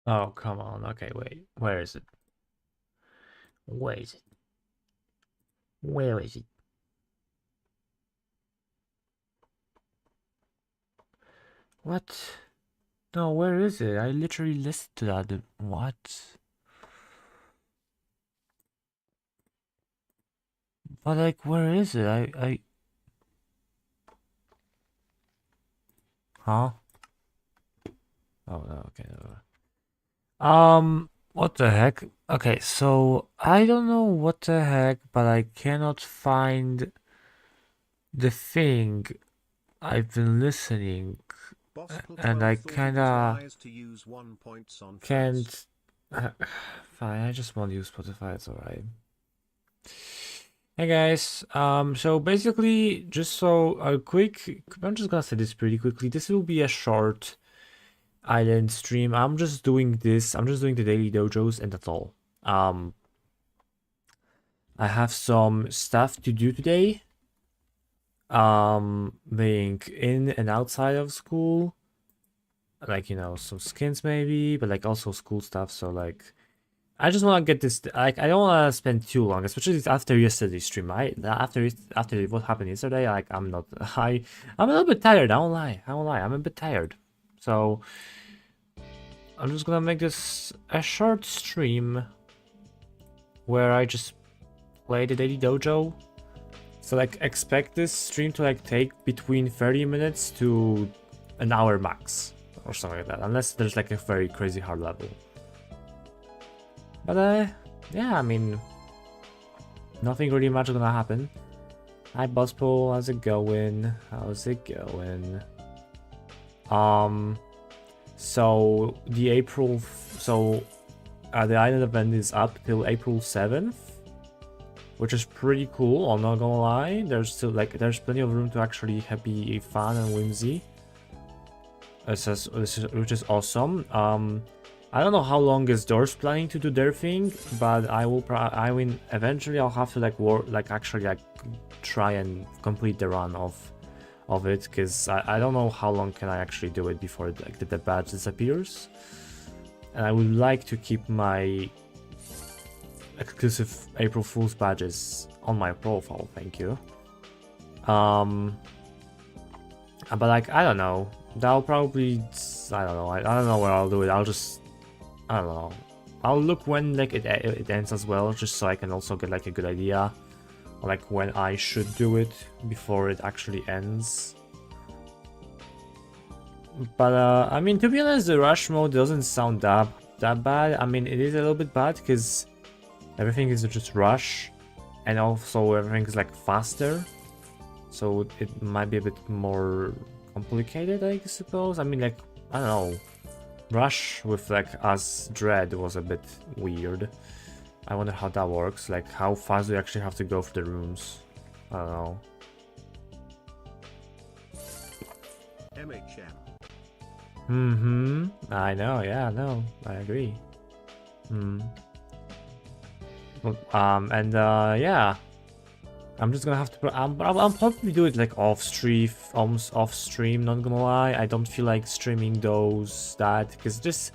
Oh, come on. Okay, wait. Where is it? Where is it? Where is it? What? No, where is it? I literally listened to that. What? But like, where is it? Huh? Oh, no, okay. What the heck? Okay, so I don't know what the heck, but I cannot find the thing I've been listening, Boss and I Pl12 thought it was kinda wise to use 1 points on first. can't. Fine, I just won't use Spotify. It's alright. Hey guys, so basically, just so a quick, I'm just gonna say this pretty quickly. This will be a short island stream. I'm just doing this. I'm just doing the daily dojos, and that's all. I have some stuff to do today. Being in and outside of school, like some skins maybe, but like also school stuff. So like, I just want to get this. Like, I don't want to spend too long, especially after yesterday's stream. After what happened yesterday, like I'm not. I'm a little bit tired. I won't lie. I won't lie. I'm a bit tired. So I'm just gonna make this a short stream where I just play the daily dojo. So like expect this stream to like take between 30 minutes to an hour max or something like that, unless there's like a very crazy hard level. But yeah, I mean, nothing really much gonna happen. Hi Buzzpool, how's it going? How's it going? So the island event is up till April 7th, which is pretty cool. I'm not gonna lie. There's plenty of room to actually be fun and whimsy. Which is awesome. I don't know how long is Doors planning to do their thing, but I mean, eventually I'll have to actually try and complete the run of it, because I don't know how long can I actually do it before the badge disappears. And I would like to keep my exclusive April Fool's badges on my profile, thank you. But like, I don't know. That'll probably, I don't know. I don't know where I'll do it. I don't know. I'll look when like it ends as well, just so I can also get like a good idea, like when I should do it before it actually ends. But I mean, to be honest, the rush mode doesn't sound that bad. I mean, it is a little bit bad because everything is just rush, and also everything is like faster, so it might be a bit more complicated, I suppose. I mean, like, I don't know. Rush with like as Dread was a bit weird. I wonder how that works. Like, how fast do you actually have to go for the rooms? I don't know. MHM. I know. Yeah, no, I agree. Yeah. I'm just gonna have to. I'll probably do it like off stream, almost off stream. Not gonna lie, I don't feel like streaming that because just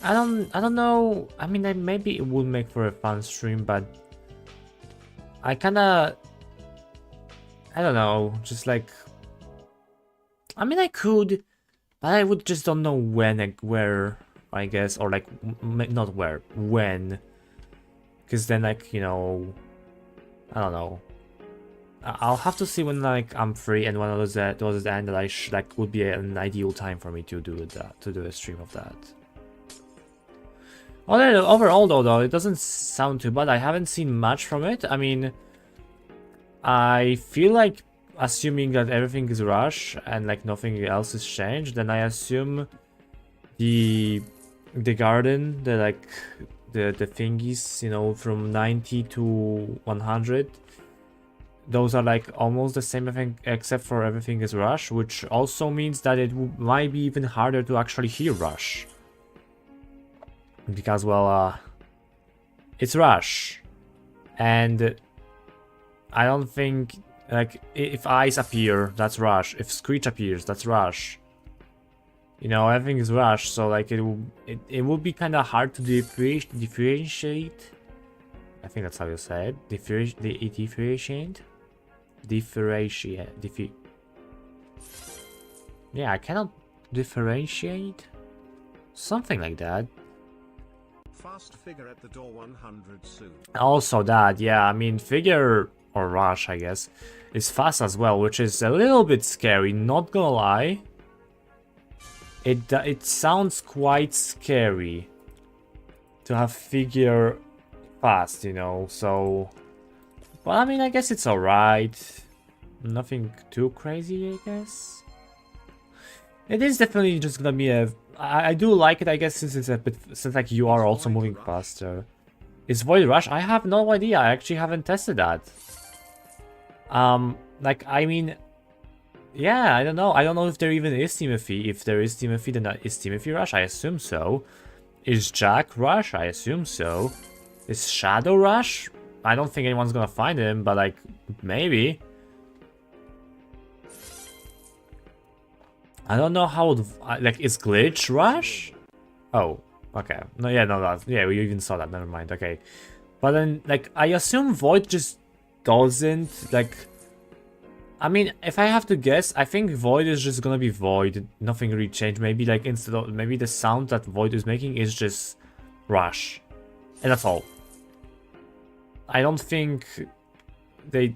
I don't know. I mean, maybe it would make for a fun stream, but I kinda I don't know. Just like I mean, I could, but I would just don't know when, like where, I guess, or like not where, when, because then like I don't know. I'll have to see when like I'm free and when those end that like would be an ideal time for me to do a stream of that. Overall though, it doesn't sound too bad. I haven't seen much from it. I mean, I feel like assuming that everything is rush and like nothing else is changed, then I assume the garden, the thingies, from 90 to 100. Those are like almost the same thing, except for everything is rush, which also means that it might be even harder to actually hear rush. Because, well, it's rush. And I don't think, like, if eyes appear, that's rush. If screech appears, that's rush. You know, everything is rushed, so like it will be kind of hard to differentiate. I think that's how you say it. Differentiate. Yeah, I cannot differentiate. Something like that. Fast figure at the door 100 soon. Also that, yeah, I mean, figure or rush, I guess, is fast as well, which is a little bit scary, not gonna lie. It sounds quite scary to have figure fast, you know, so... But I mean, I guess it's alright. Nothing too crazy, I guess. It is definitely just gonna be a... I do like it, I guess, since it's a bit... Since, like, you are also moving faster. Is Void Rush? I have no idea. I actually haven't tested that. Like, I mean... Yeah, I don't know. I don't know if there even is Timothy. If there is Timothy, then is Timothy Rush? I assume so. Is Jack Rush? I assume so. Is Shadow Rush? I don't think anyone's gonna find him, but, like, maybe. I don't know how... Like, is Glitch Rush? Oh, okay. No, yeah, no, that... Yeah, we even saw that. Never mind. Okay. But then, like, I assume Void just doesn't, like... I mean, if I have to guess, I think Void is just gonna be Void. Nothing really changed. Maybe, like, instead of... Maybe the sound that Void is making is just Rush. And that's all. I don't think... I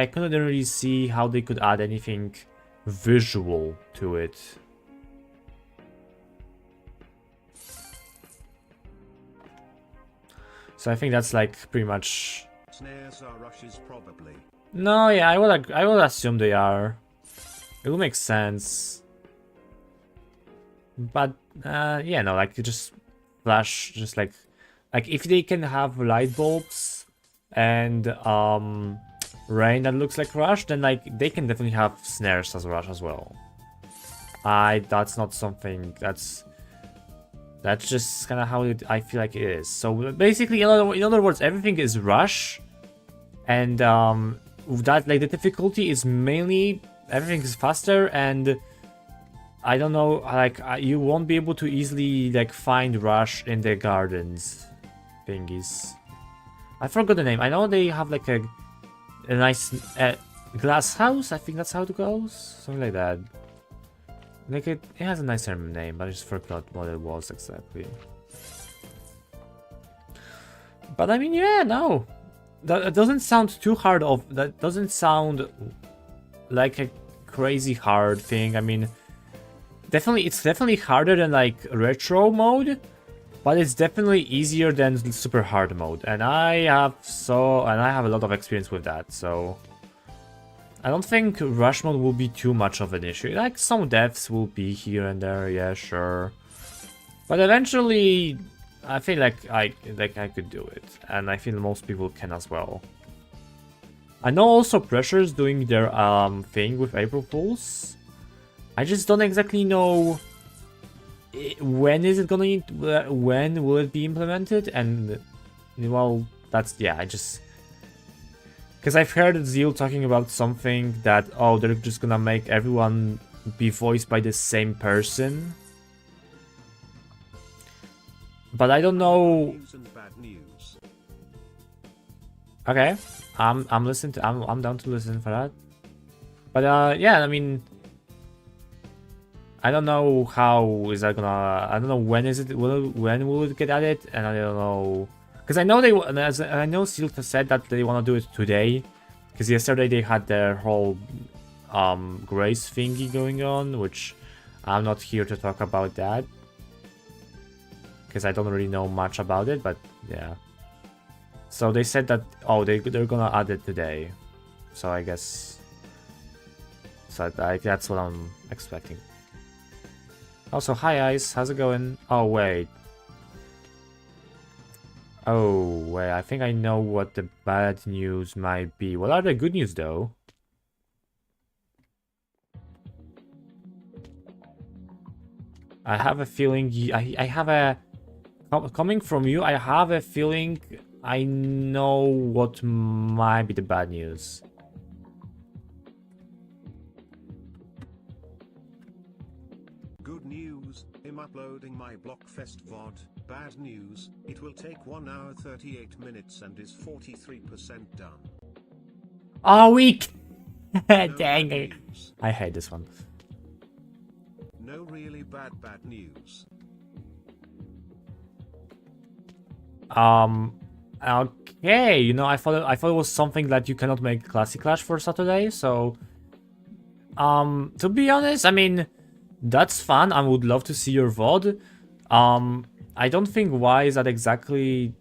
couldn't really see how they could add anything visual to it. So I think that's, like, pretty much... Snares are rushes probably. No, yeah, I would assume they are. It will make sense. But yeah, no, like just flash, just like if they can have light bulbs and rain that looks like rush, then like they can definitely have snares as rush as well. That's not something that's just kind of how I feel like it is. So basically, in other words, everything is rush, and that like the difficulty is mainly everything is faster, and I don't know, like you won't be able to easily like find rush in the gardens thingies. I forgot the name. I know they have like a nice glass house. I think that's how it goes, something like that. Like it has a nicer name, but I just forgot what it was exactly. But I mean, yeah, no. That doesn't sound too hard that doesn't sound like a crazy hard thing. I mean, it's definitely harder than like retro mode, but it's definitely easier than super hard mode. And I have a lot of experience with that, so I don't think rush mode will be too much of an issue. Like some deaths will be here and there, yeah, sure. But eventually I feel like I could do it, and I feel most people can as well. I know also Pressure's doing their thing with April Fools. I just don't exactly know when will it be implemented, and well, that's, yeah, because I've heard Zeal talking about something that, oh, they're just gonna make everyone be voiced by the same person. But I don't know. News and bad news. Okay, I'm listening to. I'm down to listen for that. But yeah, I mean, I don't know how is that gonna. I don't know when is it. When will it get added? And I don't know, because I know I know Silk said that they want to do it today, because yesterday they had their whole grace thingy going on, which I'm not here to talk about that, because I don't really know much about it, but yeah. So they said that, oh, they're gonna add it today. So I guess... So that's what I'm expecting. Also, hi Ice, how's it going? Oh, wait. Oh, wait, I think I know what the bad news might be. What are the good news, though? I have a feeling... I have a... Coming from you, I have a feeling I know what might be the bad news. news, I'm uploading my Blockfest VOD. Bad news, it will take 1 hour 38 minutes and is 43% done. Oh, weak! No Dang bad it. news. I hate this one. No really bad news. Okay, you know, I thought it was something that you cannot make Classic Clash for Saturday, so to be honest, I mean, that's fun. I would love to see your VOD. I don't think why is that exactly.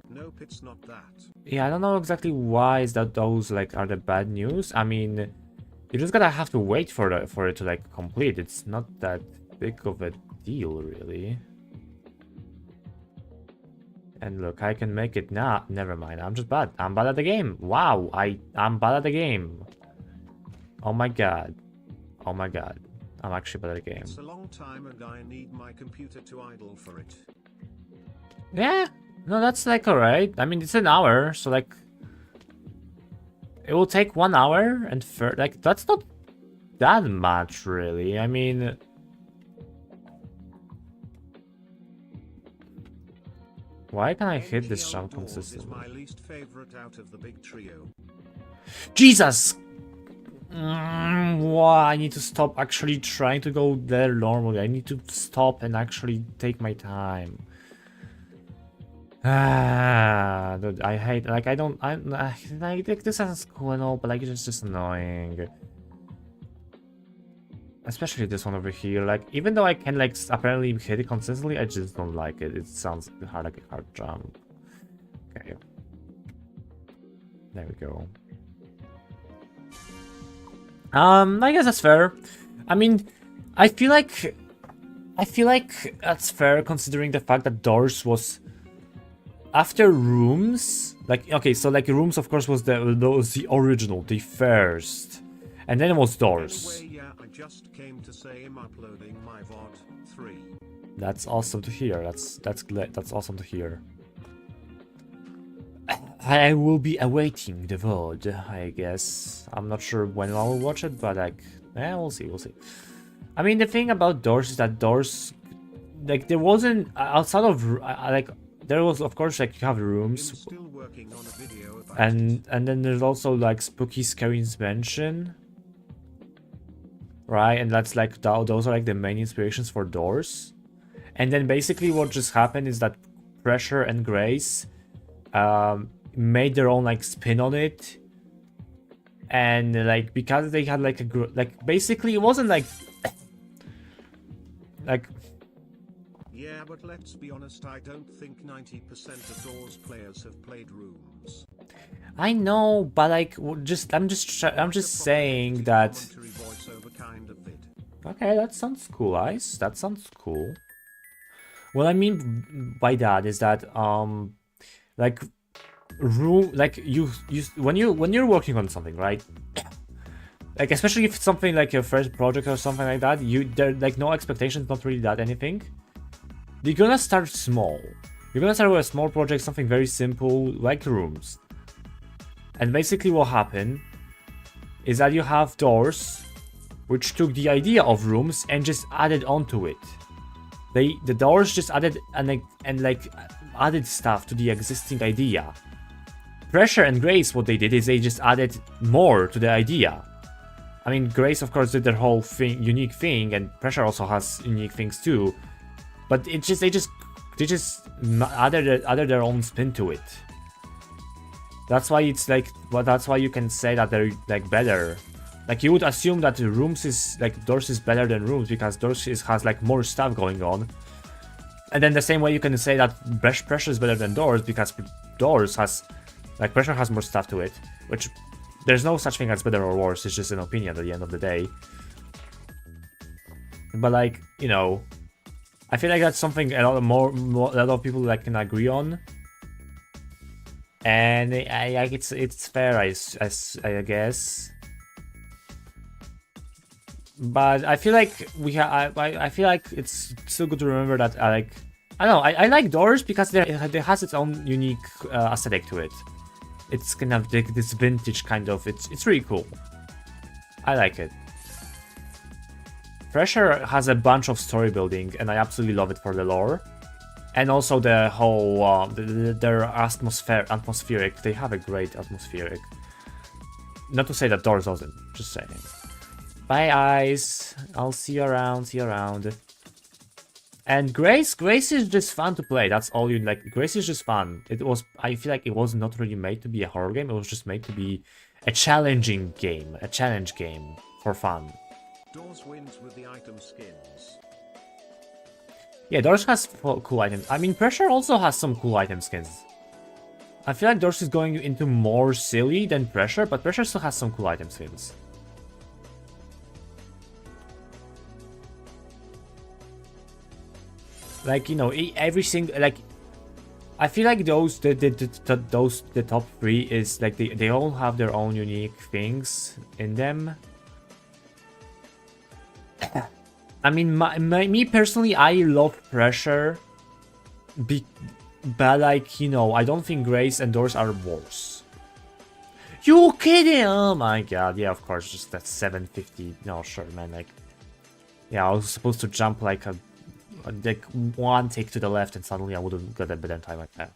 Nope, it's not that. Yeah, I don't know exactly why is that those like are the bad news. I mean, you just gotta have to wait for it to like complete. It's not that big of a deal, really. And look, I can make it now. Never mind, I'm just bad. I'm bad at the game. Wow, I'm bad at the game. Oh my god. Oh my god. I'm actually bad at the game. It's a long time and I need my computer to idle for it. Yeah, no, that's like alright. I mean, it's an hour, so like it will take 1 hour and like that's not that much, really. I mean, why can I hit this NGL jump Dwarves is consistently? my least favorite out of the big trio. Jesus! Why? I need to stop actually trying to go there normally. I need to stop and actually take my time. Ah, dude, I hate, like, I like, this sounds cool and all, but like, it's just annoying. Especially this one over here, like, even though I can, like, apparently hit it consistently, I just don't like it. It sounds hard, like a hard jump. Okay. There we go. I guess that's fair. I mean, I feel like that's fair considering the fact that Doors was after Rooms. Like, okay, so like Rooms of course was the original, the first, and then it was Doors. Anyway, yeah, I just came to say I'm uploading my VOD 3. That's awesome to hear. That's awesome to hear. I will be awaiting the VOD, I guess. I'm not sure when I will watch it, but like, we'll see, we'll see. I mean, the thing about Doors is that Doors, like, there wasn't, outside of, like, there was, of course, like, you have rooms. I'm still working on a video about And then there's also, like, Spooky Scary Mansion. Right, and that's, like, those are, like, the main inspirations for Doors. And then basically what just happened is that Pressure and Grace, made their own like spin on it, and like because they had like basically it wasn't like Yeah, but let's be honest, I don't think 90% of Doors players have played Rooms. I know, but like I'm just saying that. Commentary voiceover kind of vid. Okay, that sounds cool, Ice. That sounds cool. What I mean by that is that like you when you're working on something, right? Like especially if it's something like your first project or something like that, there like no expectations, not really that anything. You're gonna start small. You're gonna start with a small project, something very simple like Rooms. And basically what happened is that you have Doors, which took the idea of Rooms and just added onto it. The Doors just added and added stuff to the existing idea. Pressure and Grace, what they did is they just added more to the idea. I mean, Grace of course did their whole thing, unique thing, and Pressure also has unique things too. But they just added their own spin to it. That's why it's like, well, that's why you can say that they're like better. Like you would assume that Rooms is like Doors is better than Rooms because Doors has like more stuff going on. And then the same way you can say that Pressure is better than Doors because Doors has like Pressure has more stuff to it, which there's no such thing as better or worse. It's just an opinion at the end of the day. But like, you know, I feel like that's something a lot of people like can agree on. And it's fair, I guess. But I feel like I feel like it's still good to remember that I don't know, I like Doors because it has its own unique aesthetic to it. It's kind of like this vintage kind of, it's really cool. I like it. Pressure has a bunch of story building, and I absolutely love it for the lore. And also the whole, their atmospheric, they have a great atmospheric. Not to say that Doors doesn't, just saying. Bye, Ice. I'll see you around, And Grace is just fun to play. That's all you like. Grace is just fun. I feel like it was not really made to be a horror game. It was just made to be a challenging game, a challenge game for fun. Doors wins with the item skins. Yeah, Doors has cool items. I mean, Pressure also has some cool item skins. I feel like Doors is going into more silly than Pressure, but Pressure still has some cool item skins. Like, you know, every single, like, I feel like the top three is like they all have their own unique things in them. I mean, me personally, I love Pressure, but like, you know, I don't think Grace and Doors are worse. You kidding? Oh my god, yeah, of course, just that 750. No, sure, man. Like, yeah, I was supposed to jump like one tick to the left, and suddenly I would have got a better time like that.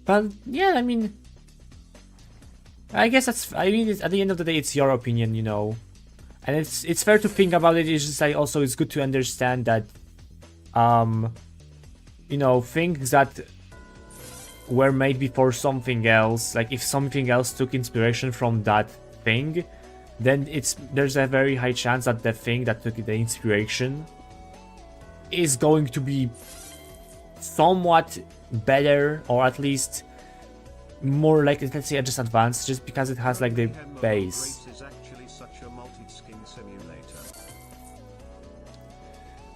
But yeah, I mean, I guess that's. I mean, at the end of the day, it's your opinion, you know, and it's fair to think about it. It's just like also it's good to understand that, you know, things that were made before something else, like if something else took inspiration from that thing, then there's a very high chance that the thing that took the inspiration is going to be somewhat better, or at least more like, let's say, just advanced, just because it has like the base. Grace is actually such a multi-skin simulator.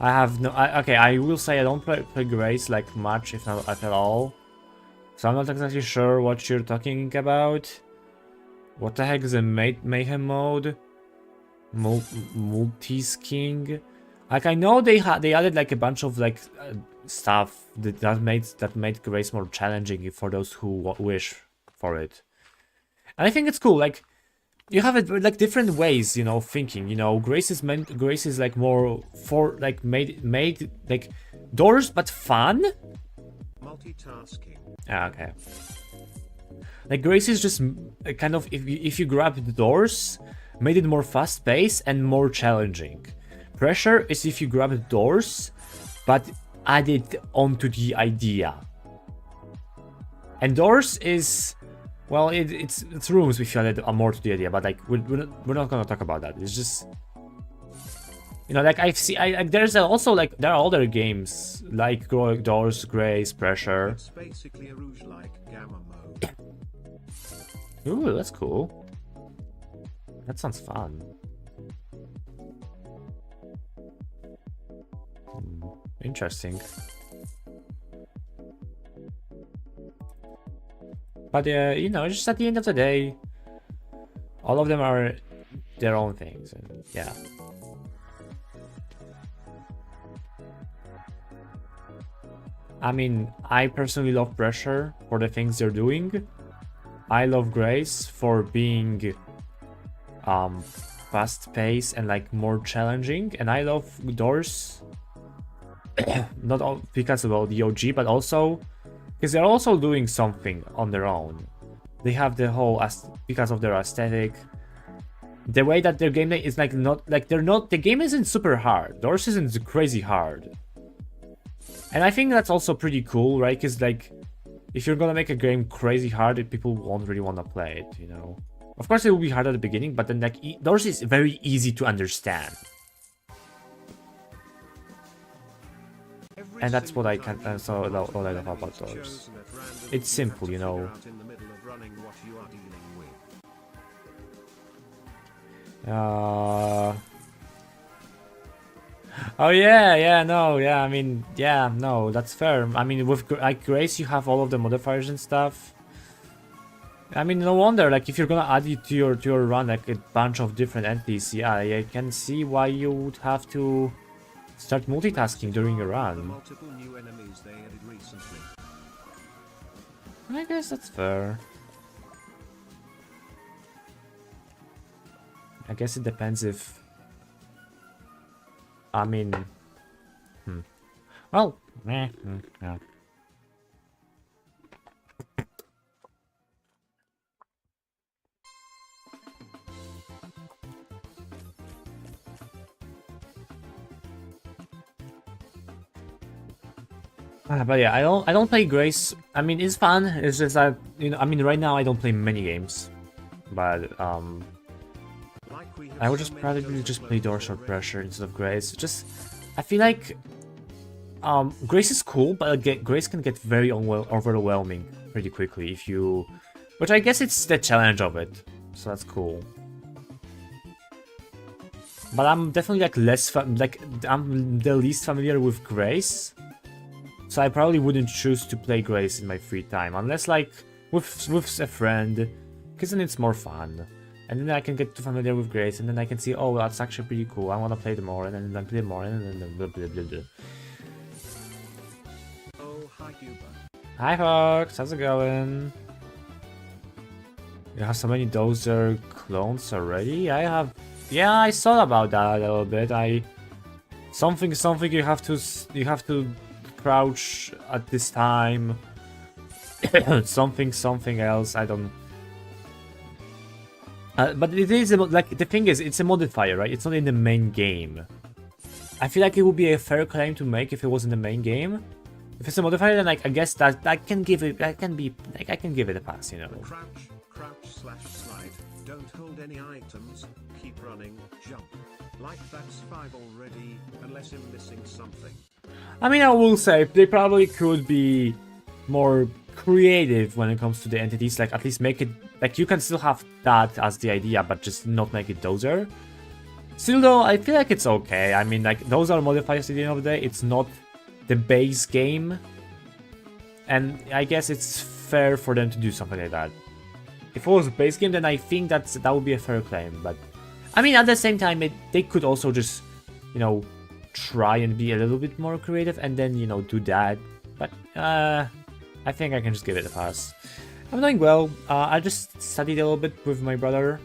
I have no. Okay, I will say I don't play Grace like much, if not at all. So I'm not exactly sure what you're talking about. What the heck is a mayhem mode? Multi-sking? Like, I know they added like a bunch of like stuff that made Grace more challenging for those who wish for it. And I think it's cool. Like, you have it like different ways, you know, thinking. You know, Grace is like more for like made like Doors but fun. Multitasking. Ah, okay. Like, Grace is just kind of, if you grab the Doors, made it more fast-paced and more challenging. Pressure is if you grab the Doors, but add it onto the idea. And Doors is, well, it's rooms if you add more to the idea, but like we're not gonna talk about that. It's just, you know, like there's also like there are other games like Doors, Grace, Pressure. It's basically a Rouge-like gamma mode. Ooh, that's cool. That sounds fun. Interesting. But you know, just at the end of the day, all of them are their own things, and yeah. I mean, I personally love Pressure for the things they're doing. I love Grace for being fast-paced and like more challenging, and I love Doors not all because of the OG, but also because they're also doing something on their own. They have the whole because of their aesthetic, the way that their gameplay is like not like the game isn't super hard. Doors isn't crazy hard, and I think that's also pretty cool, right? Because like, if you're gonna make a game crazy hard, people won't really want to play it, you know. Of course, it will be hard at the beginning, but then like Doors is very easy to understand, and that's what I can. What I love about Doors. It's simple, you know. Oh yeah, no, yeah. I mean, yeah, no, that's fair. I mean, with like Grace, you have all of the modifiers and stuff. I mean, no wonder. Like, if you're gonna add it to your run, like a bunch of different entities, yeah, I can see why you would have to start multitasking during your run. Multiple new enemies they added recently. I guess that's fair. I guess it depends if... I mean... Well, yeah. But yeah, I don't play Grace. I mean, it's fun. It's just that, you know, I mean, right now I don't play many games, but I would just probably just play Door Short Pressure instead of Grace. Just, I feel like Grace is cool, but Grace can get very overwhelming pretty quickly if you, which I guess it's the challenge of it. So that's cool. But I'm definitely like I'm the least familiar with Grace. So I probably wouldn't choose to play Grace in my free time, unless like with a friend, because then it's more fun. And then I can get too familiar with Grace, and then I can see, oh, that's actually pretty cool, I want to play them more, and then I play more, and then blah blah blah blah. Oh, hi Huber. Hi folks, how's it going? You have so many Dojo clones already? I have... Yeah, I thought about that a little bit. Something you have to crouch at this time. something else, I don't... but it is, like, the thing is, it's a modifier, right? It's not in the main game. I feel like it would be a fair claim to make if it was in the main game. If it's a modifier, then like, I guess that I can give it, I can give it a pass, you know. Crouch/slide. Don't hold any items. Keep running. Jump. Like that's 5 already, unless I'm missing something. I mean, I will say they probably could be more creative when it comes to the entities. Like, at least make it like you can still have that as the idea, but just not make it Dozer. Still, though, I feel like it's okay. I mean, like, those are modifiers at the end of the day. It's not the base game, and I guess it's fair for them to do something like that. If it was a base game, then I think that would be a fair claim. But I mean, at the same time, they could also just, you know, try and be a little bit more creative, and then, you know, do that. But I think I can just give it a pass. I'm doing well. I just studied a little bit with my brother.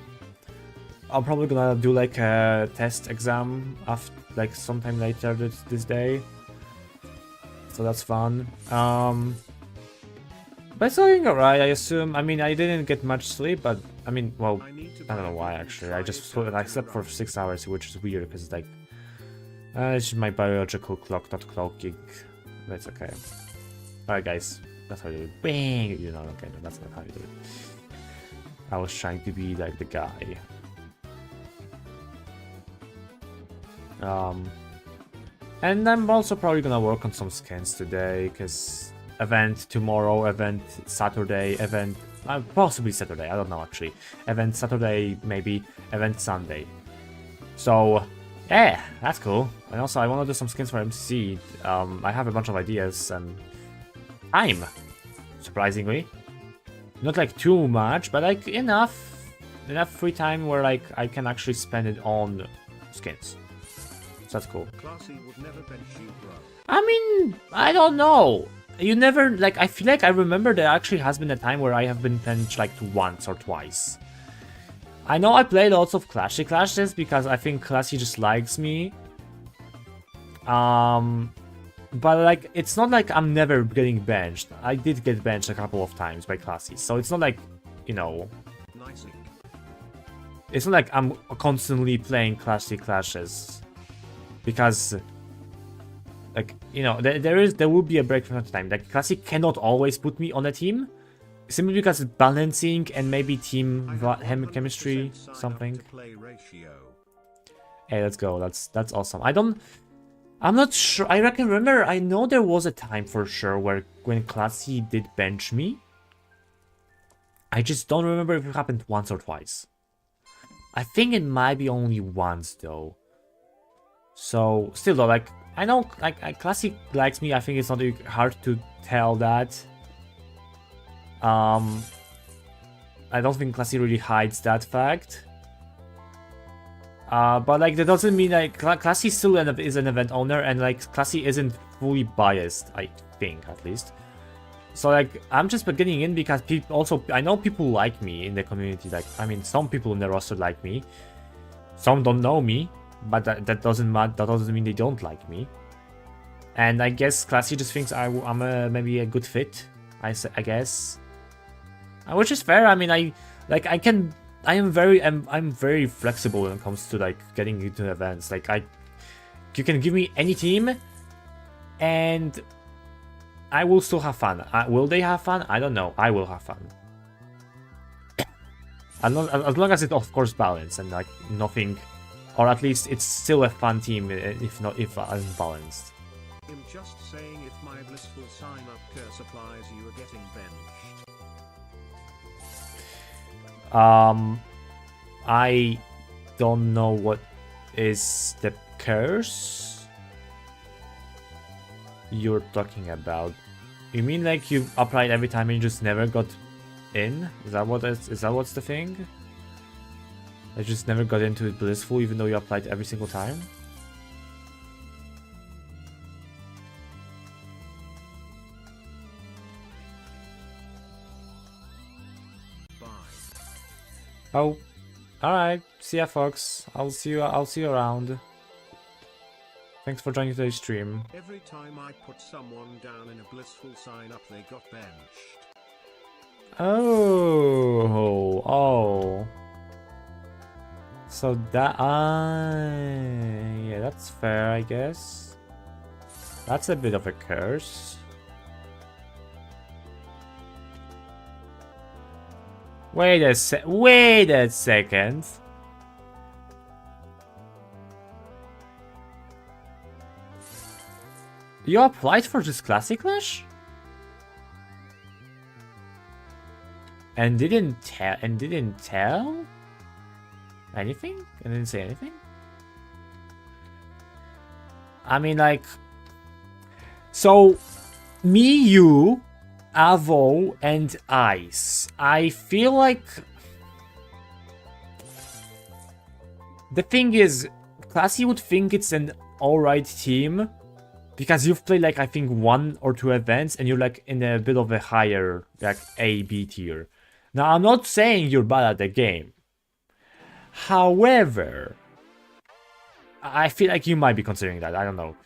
I'm probably gonna do like a test exam after, like, sometime later this day. So that's fun. But it's going alright, I assume. I mean, I didn't get much sleep, but I mean, well, I don't know why actually. I slept for 6 hours, which is weird because it's like it's just my biological clock not clocking. That's okay. Alright, guys, that's how you do it. Bang! You know, okay, no, that's not how you do it. I was trying to be like the guy. And I'm also probably gonna work on some skins today, because event tomorrow, event Saturday, event possibly Saturday, I don't know actually. Event Saturday, maybe, event Sunday. So yeah, that's cool. And also I want to do some skins for MCC. I have a bunch of ideas and time, surprisingly. Not like too much, but like enough free time where like I can actually spend it on skins. So that's cool. Classy would never bench you, bro. I mean, I don't know. You never, like, I feel like I remember there actually has been a time where I have been benched like once or twice. I know I play lots of Clashy Clashes because I think Classy just likes me. But like, it's not like I'm never getting benched. I did get benched a couple of times by Classy, so it's not like, you know... Nice. It's not like I'm constantly playing Clashy Clashes. Because, like, you know, there will be a break from time to time. Like, Classic cannot always put me on a team, simply because it's balancing and maybe team chemistry, something. Hey, let's go. That's awesome. I'm not sure. I know there was a time for sure when Classy did bench me. I just don't remember if it happened once or twice. I think it might be only once though. So, still though, like, I know, like, Classic likes me, I think it's not hard to tell that. I don't think Classic really hides that fact. But, like, that doesn't mean, like, Classic still is an event owner, and, like, Classic isn't fully biased, I think, at least. So, like, I'm just getting in because people also, I know people like me in the community, like, I mean, some people in the roster like me. some don't know me, but that doesn't matter. That doesn't mean they don't like me. And I guess Classy just thinks I'm maybe a good fit. I guess, which is fair. I mean, I'm very flexible when it comes to like getting into events. Like you can give me any team, and I will still have fun. Will they have fun? I don't know. I will have fun. As long as it's of course balanced and like nothing, or at least it's still a fun team if unbalanced. I'm just saying if my blissful sign-up curse applies, you are getting benched. I don't know what is the curse you're talking about. You mean like you applied every time and you just never got in? Is that what's the thing? I just never got into it blissful even though you applied every single time? Bye. Oh, alright. See ya, folks. I'll see you around. Thanks for joining today's stream. Every time I put someone down in a blissful sign up, they got benched. Oh. So that, yeah, that's fair, I guess. That's a bit of a curse. Wait a second. You applied for this Classic Clash? And didn't tell anything? And didn't say anything? I mean, like, so me, you, Avo, and Ice. I feel like the thing is, Classy would think it's an alright team because you've played like I think 1 or 2 events and you're like in a bit of a higher like A, B tier. Now I'm not saying you're bad at the game. However, I feel like you might be considering that. I don't know.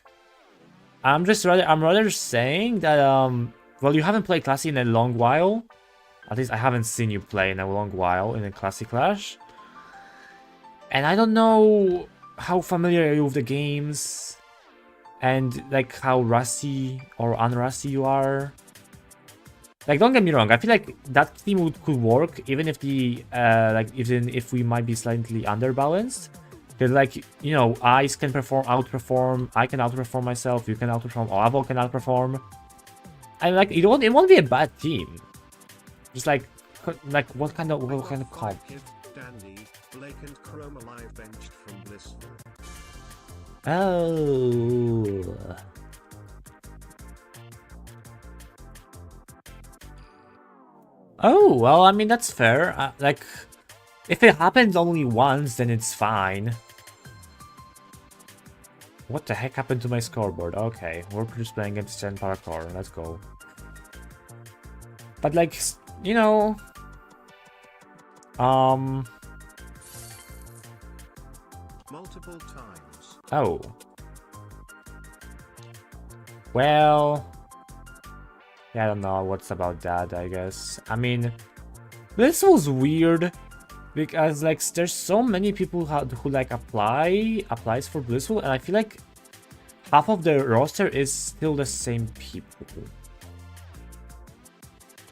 I'm rather saying that well, you haven't played Classy in a long while. At least I haven't seen you play in a long while in a Classic Clash. And I don't know how familiar are you with the games and like how rusty or unrusty you are. Like, don't get me wrong, I feel like that team could work even if the even if we might be slightly underbalanced. Because like, you know, Ice can outperform, I can outperform myself, you can outperform, Avo can outperform. And like, it won't be a bad team. Just like what kind of comp? Dandy, Blake and Chrome alive benched from blissful. Oh. Oh, well, I mean, that's fair. Like, if it happens only once, then it's fine. What the heck happened to my scoreboard? Okay, we're just playing against 10 parkour. Let's go. But like, you know, multiple times. Oh. Well, yeah, I don't know what's about that, I guess. I mean, this was weird because like there's so many people who like applies for Blissful, and I feel like half of the roster is still the same people.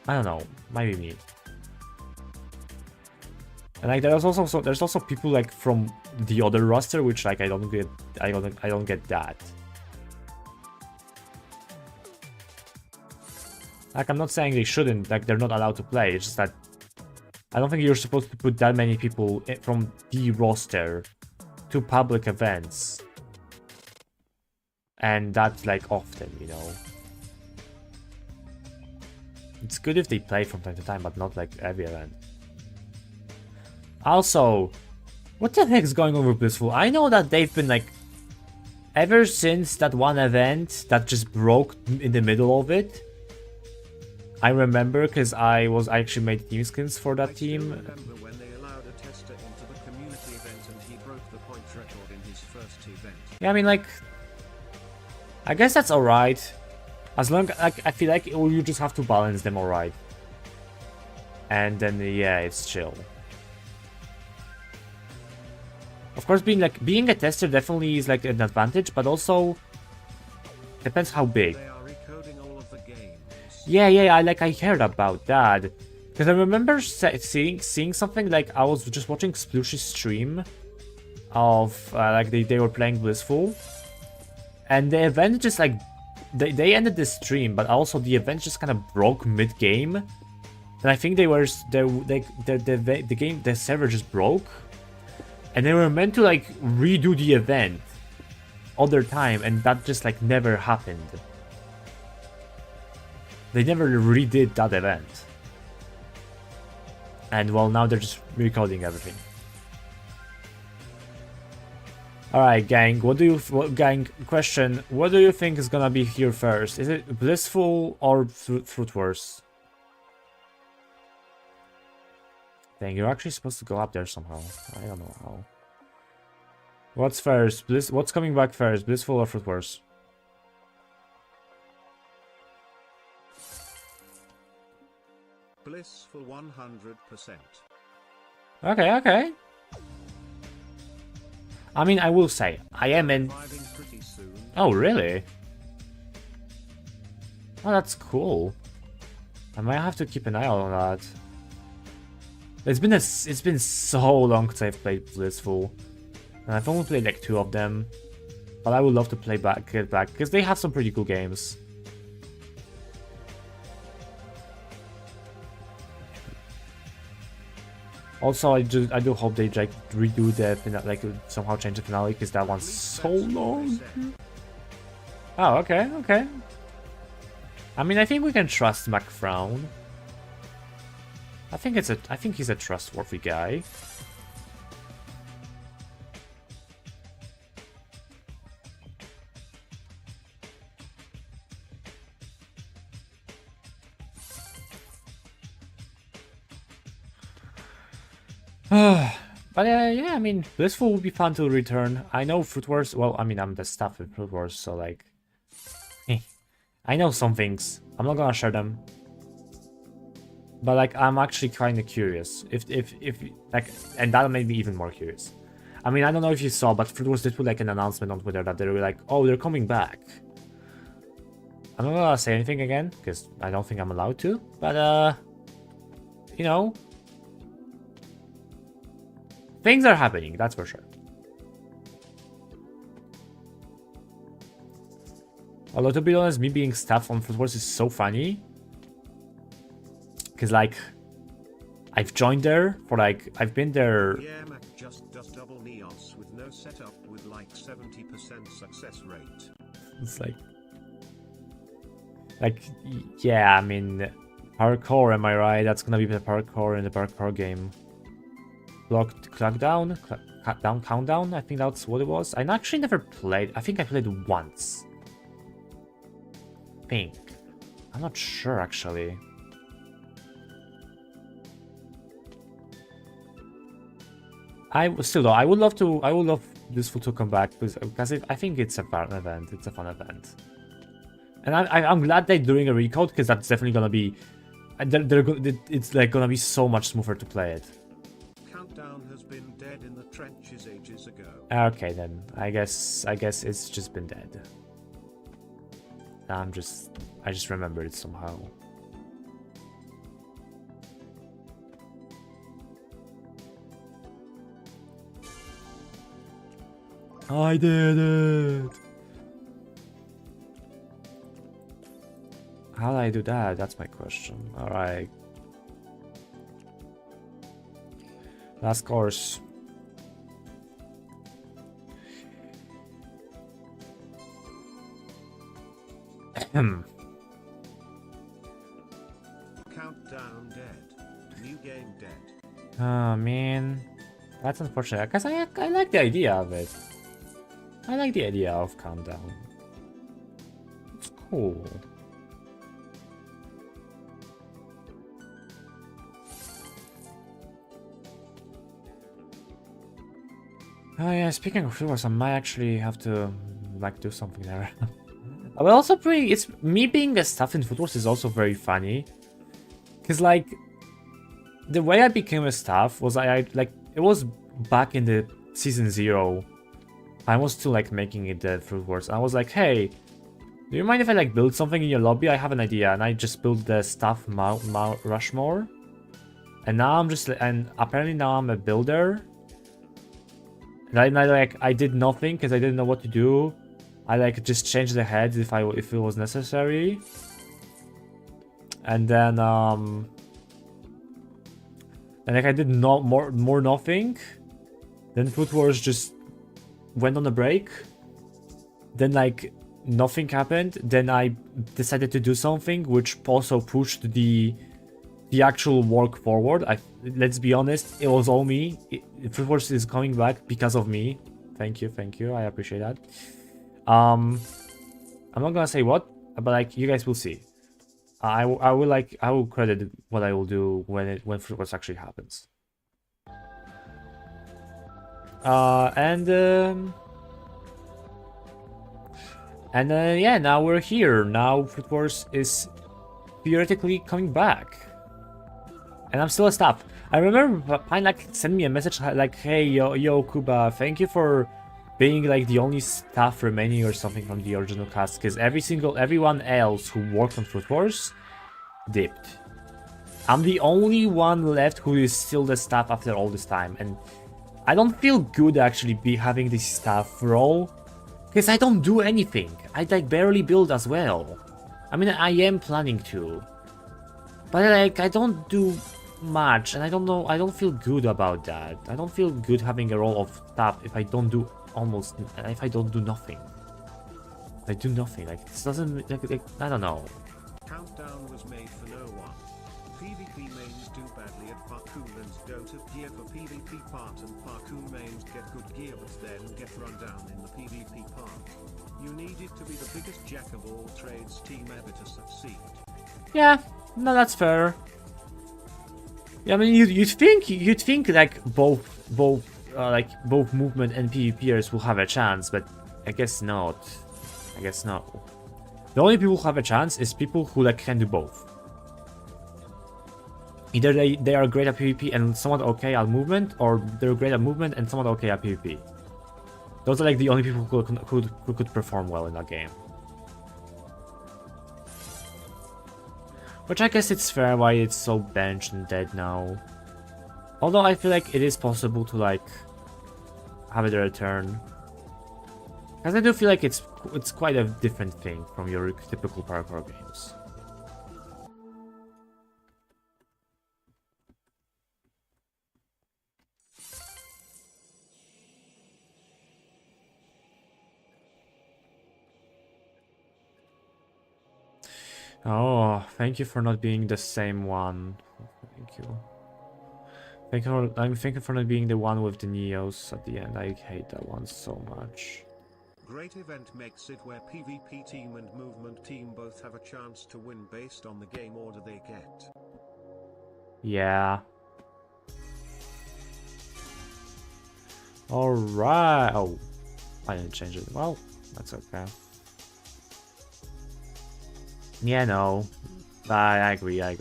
I don't know, might be me. And like there's also people like from the other roster, which like I don't get that. Like, I'm not saying they shouldn't, like they're not allowed to play. It's just that I don't think you're supposed to put that many people from the roster to public events. And that's like often, you know. It's good if they play from time to time, but not like every event. Also, what the heck is going on with Blissful? I know that they've been like, ever since that one event that just broke in the middle of it. I remember because I actually made team skins for that team. Remember when they allowed a tester into the community event and he broke broke the point record in his first event. Yeah, I mean, like, I guess that's alright. As long, like, I feel like you just have to balance them alright. And then, yeah, it's chill. Of course, being a tester definitely is like an advantage, but also depends how big. They are recoding all of the games. Yeah, I heard about that. Because I remember seeing something like I was just watching Splooshy's stream of like they were playing Blissful, and the event just like they ended the stream, but also the event just kind of broke mid game, and I think the server just broke, and they were meant to like redo the event other time, and that just like never happened. They never redid that event. And well, now they're just recoding everything. Alright, gang, question, what do you think is gonna be here first? Is it Blissful or Fruit Wars? Dang, you're actually supposed to go up there somehow. I don't know how. What's first? What's coming back first? Blissful or Fruit Wars? Blissful 100%. Okay. I mean, I will say, I am in... Arriving pretty soon. Oh, really? Oh, that's cool. I might have to keep an eye on that. It's been so long since I've played Blissful. And I've only played like 2 of them. But I would love to get back, because they have some pretty cool games. Also, I do hope they like redo the somehow change the finale, because that one's so long. Oh, okay. I mean, I think we can trust McFrown. I think he's a trustworthy guy. But yeah, I mean, Blissful would be fun to return. I know Fruit Wars, well, I mean, I'm the staff in Fruit Wars, so like, I know some things. I'm not gonna share them. But like, I'm actually kind of curious. If like, and that made me even more curious. I mean, I don't know if you saw, but Fruit Wars did put like an announcement on Twitter that they were like, oh, they're coming back. I'm not gonna say anything again, because I don't think I'm allowed to, but you know, things are happening, that's for sure. Although, to be honest, me being staff on Fruit Wars is so funny. Because, like, I've joined there for, like, I've been there... Yeah, Mac just does double Neos with no setup with, like, 70% success rate. It's like, yeah, I mean, parkour, am I right? That's gonna be the parkour in the parkour game. Countdown, I think that's what it was. I actually never played. I think I played once. I'm not sure actually. I would love Blissful to come back because I think it's a fun event. It's a fun event, and I'm glad they're doing a recode because that's definitely gonna be. It's like gonna be so much smoother to play it. Countdown has been dead in the trenches ages ago. Okay then, I guess it's just been dead. I just remembered it somehow. I did it! How did I do that? That's my question. Alright. Last course. Countdown dead. New game dead. Oh man. That's unfortunate, because I like the idea of it. I like the idea of Countdown. It's cool. Oh yeah, speaking of Footwars, I might actually have to like do something there. But also pretty, it's me being a staff in Footwars is also very funny. Cause like the way I became a staff was I like it was back in the season 0. I was still like making it the Fruit Wars. I was like, hey, do you mind if I like build something in your lobby? I have an idea, and I just built the staff Mount Rushmore. And now I'm just, and apparently now I'm a builder. And I did nothing because I didn't know what to do. I like just changed the heads if it was necessary. And then and like I did more nothing. Then Food Wars just went on a break. Then like nothing happened. Then I decided to do something which also pushed the actual work forward. Let's be honest, it was all me. Food Wars is coming back because of me. Thank you. I appreciate that. I'm not gonna say what, but like you guys will see. I will credit what I will do when Fruit Wars actually happens. Yeah, now we're here. Now Fruit Wars is theoretically coming back. And I'm still a staff. I remember Pine like sent me a message like, hey, yo, Kuba, thank you for being like the only staff remaining or something from the original cast, because everyone else who worked on Fruit Wars dipped. I'm the only one left who is still the staff after all this time, and I don't feel good actually having this staff role, because I don't do anything. I like barely build as well. I mean, I am planning to, but like I don't do much, and I don't feel good about that. I don't feel good having a role of staff if I don't do nothing. I do nothing. Like this doesn't like I don't know. Countdown was made for no one. PvP mains do badly at Parkour and don't have gear for PvP part, and Parkour mains get good gear but then get run down in the PvP part. You needed to be the biggest jack of all trades team ever to succeed. Yeah, no, that's fair. Yeah, I mean, you'd think like both movement and PvPers will have a chance, but I guess not. I guess not. The only people who have a chance is people who like can do both. Either they are great at PvP and somewhat okay at movement, or they're great at movement and somewhat okay at PvP. Those are like the only people who could perform well in that game. Which I guess it's fair why it's so benched and dead now. Although I feel like it is possible to like have it return. Because I do feel like it's quite a different thing from your typical parkour games. Oh, thank you for not being the same one. Thank you. Thank you for not being the one with the Neos at the end. I hate that one so much. Great event makes it where PvP team and movement team both have a chance to win based on the game order they get. Yeah. Alright. Oh, I didn't change it. Well, that's okay. Yeah, no. I agree. I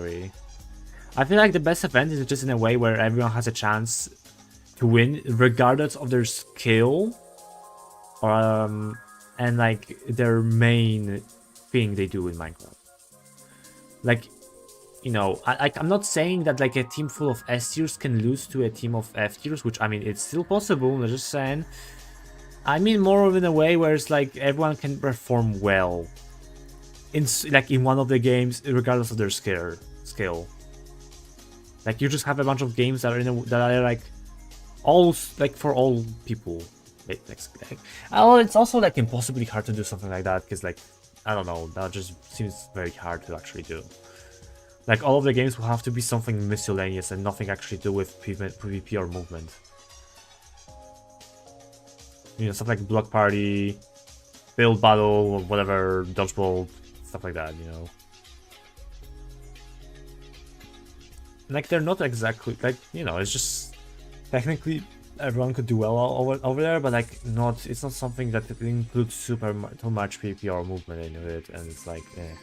feel like the best event is just in a way where everyone has a chance to win, regardless of their skill, or and like their main thing they do in Minecraft. Like, you know, I'm not saying that like a team full of S tiers can lose to a team of F tiers, which I mean it's still possible. I'm just saying. I mean more of in a way where it's like everyone can perform well in one of the games, regardless of their skill. Like you just have a bunch of games that are like all like for all people. Oh, it's also like impossibly hard to do something like that because like I don't know, that just seems very hard to actually do. Like all of the games will have to be something miscellaneous and nothing actually to do with PvP or movement. You know, stuff like Block Party, Build Battle, or whatever, Dodgeball, stuff like that, you know. Like they're not exactly like, you know, it's just technically everyone could do well over there, but like not. It's not something that includes too much PP or movement into it, and it's like, eh.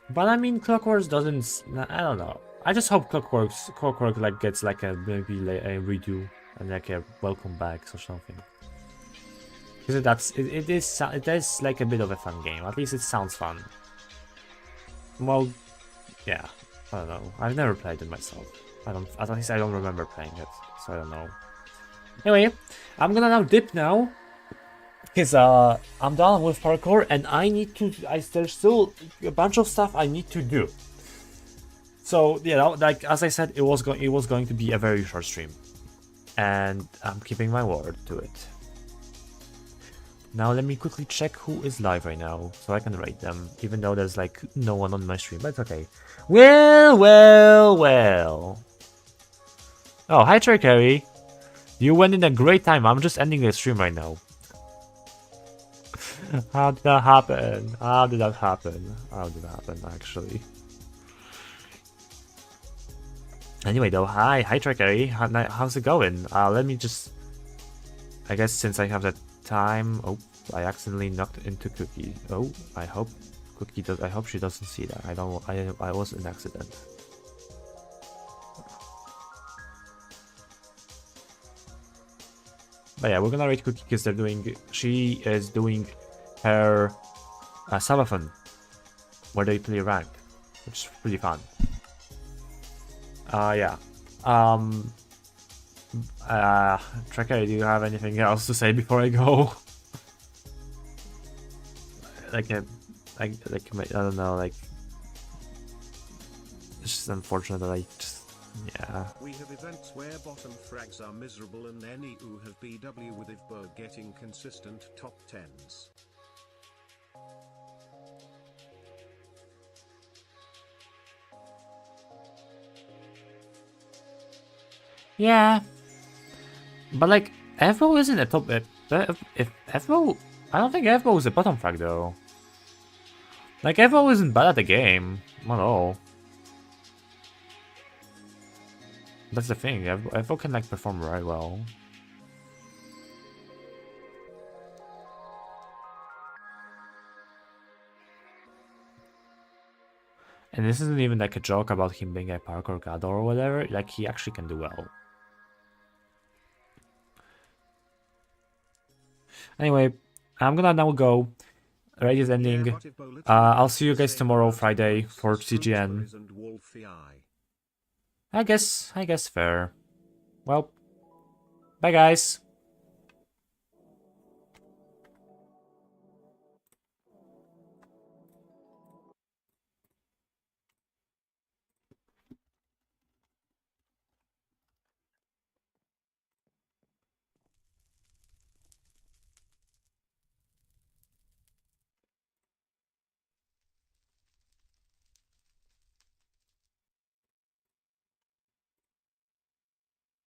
But I mean, Clockworks doesn't. I don't know. I just hope Clockwork like gets like a maybe like a redo and like a welcome back or something. Because it is like a bit of a fun game. At least it sounds fun. Well, yeah. I don't know. I've never played it myself. At least I don't remember playing it, so I don't know. Anyway, I'm gonna now dip now. Because I'm done with parkour and I need to. There's still a bunch of stuff I need to do. So you know, like as I said, it was going to be a very short stream, and I'm keeping my word to it. Now let me quickly check who is live right now, so I can rate them, even though there's like no one on my stream, but it's okay. Well. Oh, hi Trickery. You went in a great time. I'm just ending the stream right now. How did that happen? How did that happen, actually? Anyway, though, hi Trickery. How's it going? Let me just... I guess since I have the time... Oh, I accidentally knocked into Cookie. Oh, I hope Cookie does... I hope she doesn't see that. I was an accident. But yeah, we're gonna rate Cookie because she is doing her subathon, where they play rank, which is pretty fun. Yeah. Tracker, do you have anything else to say before I go? I don't know, like, it's just unfortunate that I just, yeah. We have events where bottom frags are miserable and any who have BW with Ivberg getting consistent top 10s. Yeah. But like, Evo isn't a top... if Evo... I don't think Evo is a bottom frag though. Like, Evo isn't bad at the game. At all. That's the thing, Evo can like perform very well. And this isn't even like a joke about him being a parkour god or whatever, like he actually can do well. Anyway, I'm gonna now go. Raid is ending. I'll see you guys tomorrow, Friday, for CGN. I guess fair. Well, bye guys.